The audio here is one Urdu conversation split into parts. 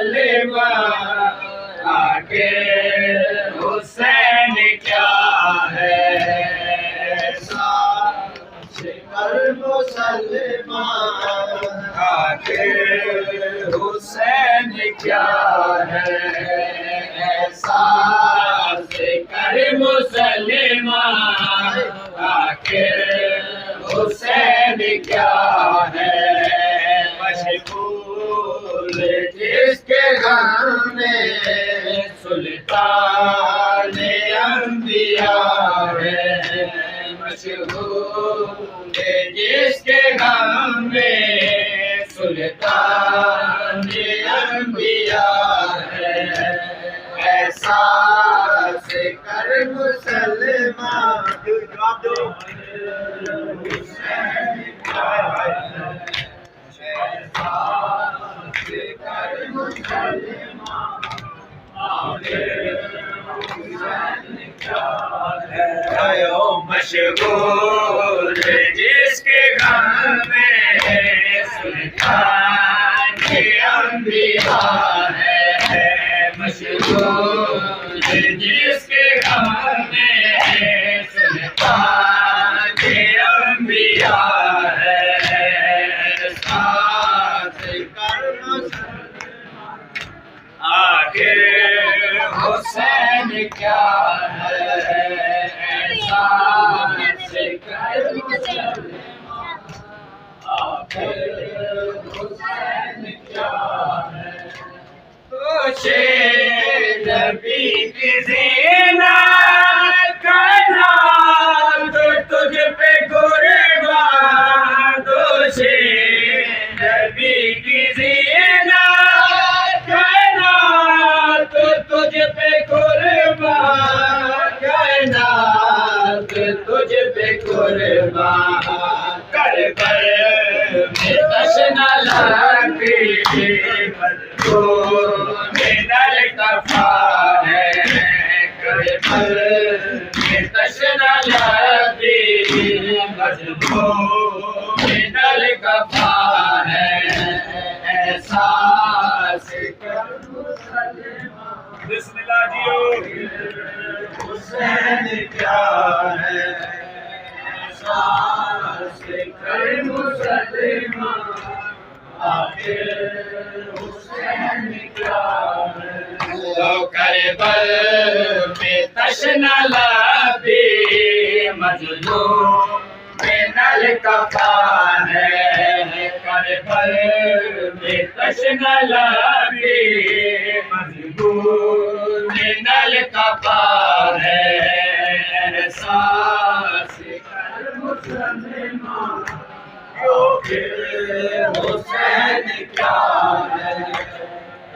مسلمان آخر حسین کیا ہے کر مسلمان آخر حسین کیا ہے احساس کر مسلمان آخر حسین کیا ہے مشغول جس کے غم میں سلطان انبیاء ہے مشغول جس کے غم میں سلطان انبیاء ہے احساس کر مسلمان جواب دو حسین کیا ہے احساس کر مسلمان حسین کیا ہے مشغول جس کے غم میں سلطان انبیاء ہے مشغول جس کے غم میں سلطان انبیاء ہے ساتھ کر آخر حسین کیا ہے ساتھ کر آخر حسین کیا ہے نبی کی زینت کرنا تو تجھ پہ قربان دوشے نبی کی زینت کرنا تو تجھ پہ قربان کرنا تو تجھ پہ قربان کربل میں تشنا لگتی نل کفا ہے کربل میں تشنا لگتی نل کفا ہے احساس کر بسم اللہ جیو حسین کیا ہے احساس کر مسلمان آخر حسین کیا ہے تو کربل میں تشنا لبی مظلوم میں نل کفا ہے کربل میں تشنا لبی مظلوم میں نل کفا ہے احساس کر مسلمان حسین کیا ہے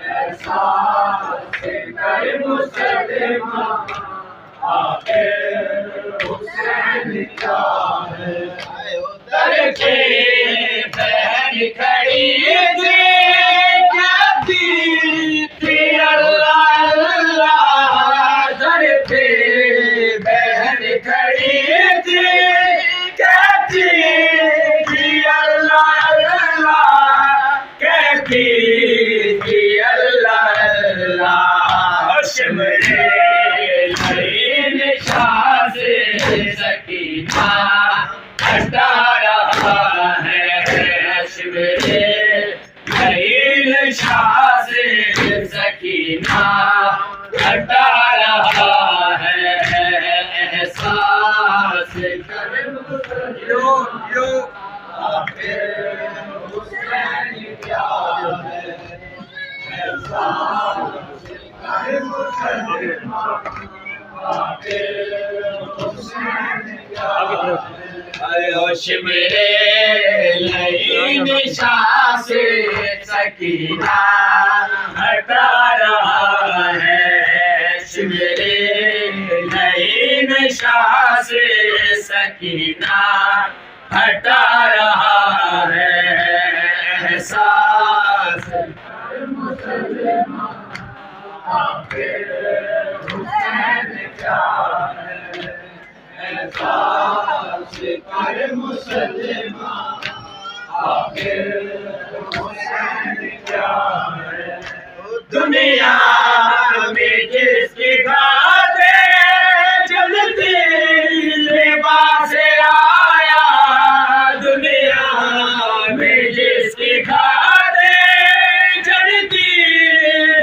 احساس کر مسلمان آخر حسین کیا ہے در کے بہن کھڑی تھی کہتی تھی اللہ اللہ در کے بہن کھڑی تھی کہتی تھی اللہ اللہ کہتی تھی اللہ اللہ شمرے لعین شاہ سے سکینہ ہٹا رہا ہے شمرے لعین شاہ سے سکینہ ہٹا رہا ہے احساس کر آخر حسین کیا ہے احساس کر مسلمان آخر حسین کیا ہے شمرے لعین شاہ سے سکینہ ہٹا رہا ہے شمرے لعین شاہ سے سکینہ ہٹا رہا ہے احساس کر مسلمان آخر حسین کیا ہے احساس کر مسلمان آخر حسین کیا ہے دنیا میں جس کی خاطر جلتی لباس آیا، دنیا میں جس کی خاطر جلتی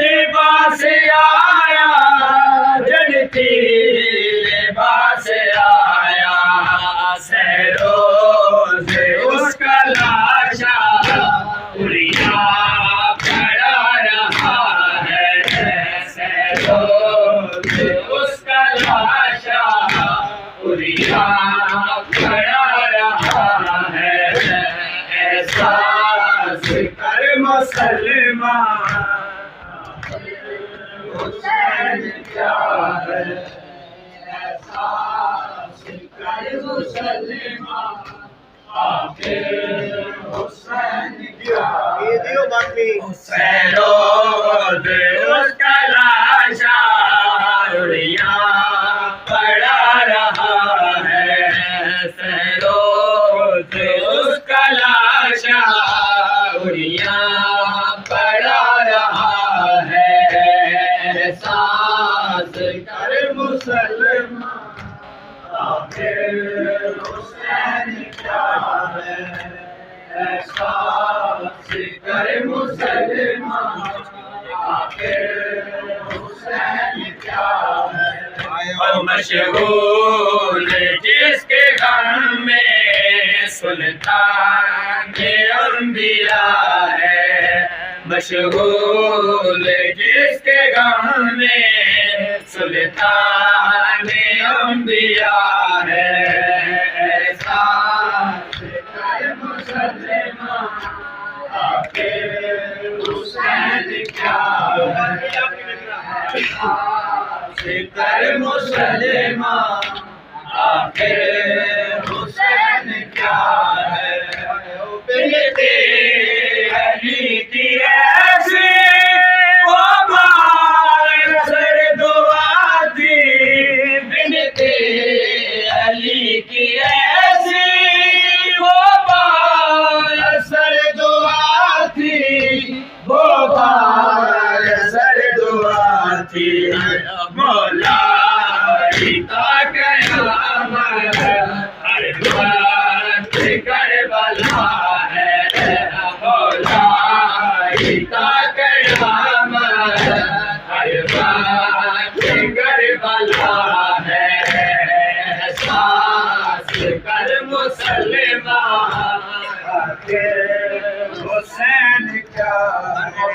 لباس آیا، جلتی لباس آیا، سہروز اس کا لاشا اڑیا پڑا رہا ہے، سہروز اس کا لاشا اڑیا پڑا رہا ہے، احساس کر مسلمان حسین کیا ہے، احساس کر مسلمان آخر حسین کیا ہے، سہروز اس کا لاشا اڑیا پڑا رہا ہے، سہروز اس کا لاشا اڑیا پڑا رہا ہے، احساس کر مسلمان آخر حسین کیا ہے، احساس کر مسلمان آخر حسین کیا ہے، اور مشغول جس کے غم میں سلطان انبیاء ہے، مشغول جس کے غم میں سلطان انبیاء ہے، احساس کر مسلمان آخر حسین کیا ہے، احساس کر مسلمان آخر حسین کیا ہے، بنتے علی کی ایسی وہ سر دعا تھی، بنتے علی کی ایسی وہ سر دعا تھی، وہ سر دعا تھی، مولا کا قیامت ہر وقت کربلا ہے، مولا کا قیامت ہر وقت کربلا ہے، احساس کر مسلمان آخر حسین کیا ہے۔